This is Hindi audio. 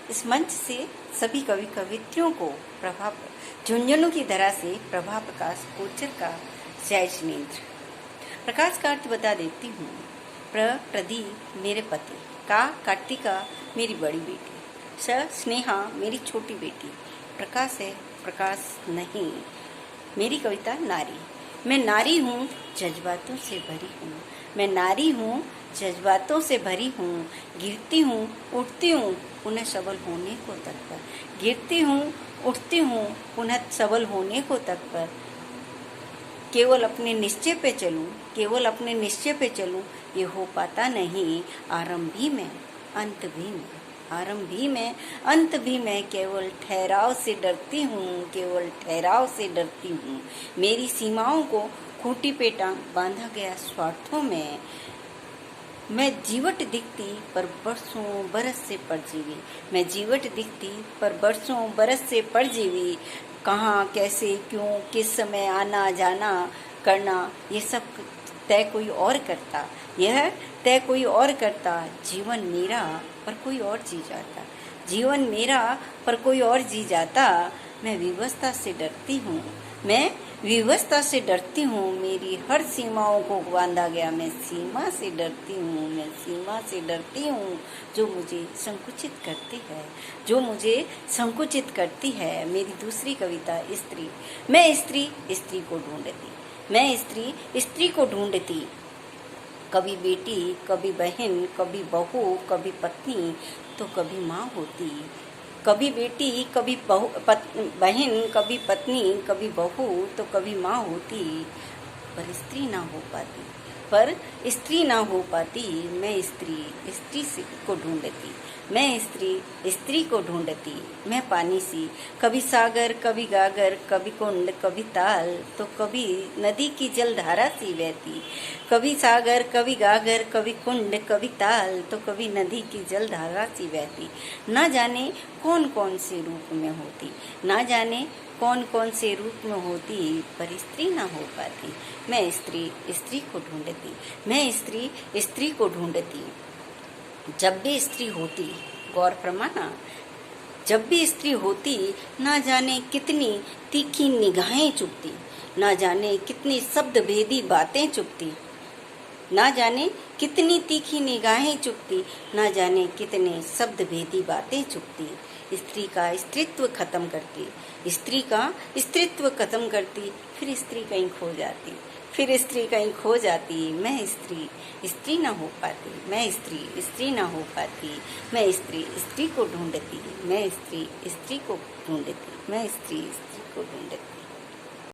इस मंच से सभी कवि कवित्रियों को प्रभाव झुंझुनों की धरा से प्रभा प्रकाश कोचर का जय जिनेन्द्र। प्रकाश का अर्थ बता देती हूँ। प्रदीप मेरे पति, का कार्तिका मेरी बड़ी बेटी, स्नेहा मेरी छोटी बेटी, प्रकाश है प्रकाश नहीं। मेरी कविता नारी। मैं नारी हूँ, जज्बातों से भरी हूँ। मैं नारी हूँ, जज्बातों से भरी हूँ। गिरती हूँ, उठती हूँ, पुनः सबल होने को तत्पर। गिरती हूँ, उठती हूँ, पुनः सबल होने को तत्पर। केवल अपने निश्चय पे चलूं, केवल अपने निश्चय पे चलूं, ये हो पाता नहीं। आरंभ भी मैं, अंत भी मैं। आरंभ भी मैं, अंत भी मैं। केवल ठहराव से डरती हूँ, केवल ठहराव से डरती हूँ। मेरी सीमाओं को खूंटी पे टांग बांधा गया स्वार्थों में। मैं जीवट दिखती पर बरसों बरस से परजीवी। मैं जीवट दिखती पर बरसों बरस से परजीवी। कहाँ, कैसे, क्यों, किस समय आना जाना करना, ये सब तय कोई और करता। यह तय कोई और करता। जीवन मेरा पर कोई और जी जाता। जीवन मेरा पर कोई और जी जाता। मैं विवशता से डरती हूँ, मैं विवशता से डरती हूँ। मेरी हर सीमाओं को बांधा गया। मैं सीमा से डरती हूँ, मैं सीमा से डरती हूँ। जो मुझे संकुचित करती है, जो मुझे संकुचित करती है। मेरी दूसरी कविता स्त्री। मैं स्त्री, स्त्री को ढूंढती। मैं स्त्री, स्त्री को ढूंढती। कभी बेटी, कभी बहन, कभी बहू, कभी पत्नी, तो कभी माँ होती। कभी बेटी, कभी बहन, कभी पत्नी, कभी बहू, तो कभी माँ होती। पर स्त्री ना हो पाती, पर स्त्री ना हो पाती। मैं स्त्री, स्त्री को ढूंढती। मैं स्त्री, स्त्री को ढूंढती। मैं पानी सी, कभी सागर, कभी गागर, कभी कुंड, कभी ताल, तो कभी नदी की जलधारा सी बहती। कभी सागर, कभी गागर, कभी कुंड, कभी ताल, तो कभी नदी की जलधारा सी बहती। ना जाने कौन कौन से रूप में होती, ना जाने कौन कौन से रूप में होती, पर स्त्री ना हो पाती। मैं स्त्री, स्त्री को ढूंढती। मैं स्त्री, स्त्री को ढूंढती। जब भी स्त्री होती, गौर फरमाना, जब भी स्त्री होती, ना जाने कितनी तीखी निगाहें चुभती, ना जाने कितनी शब्द भेदी बातें चुभती, ना जाने कितनी तीखी निगाहें चुभती, ना जाने कितने शब्द भेदी बातें चुभती। स्त्री का स्त्रीत्व खत्म करती, स्त्री का स्त्रीत्व खत्म करती। फिर स्त्री कहीं खो जाती, फिर स्त्री कहीं खो जाती। मैं स्त्री, स्त्री ना हो पाती। मैं स्त्री, स्त्री ना हो पाती। मैं स्त्री, स्त्री को ढूंढती। मैं स्त्री, स्त्री को ढूंढती। मैं स्त्री, स्त्री को ढूंढती।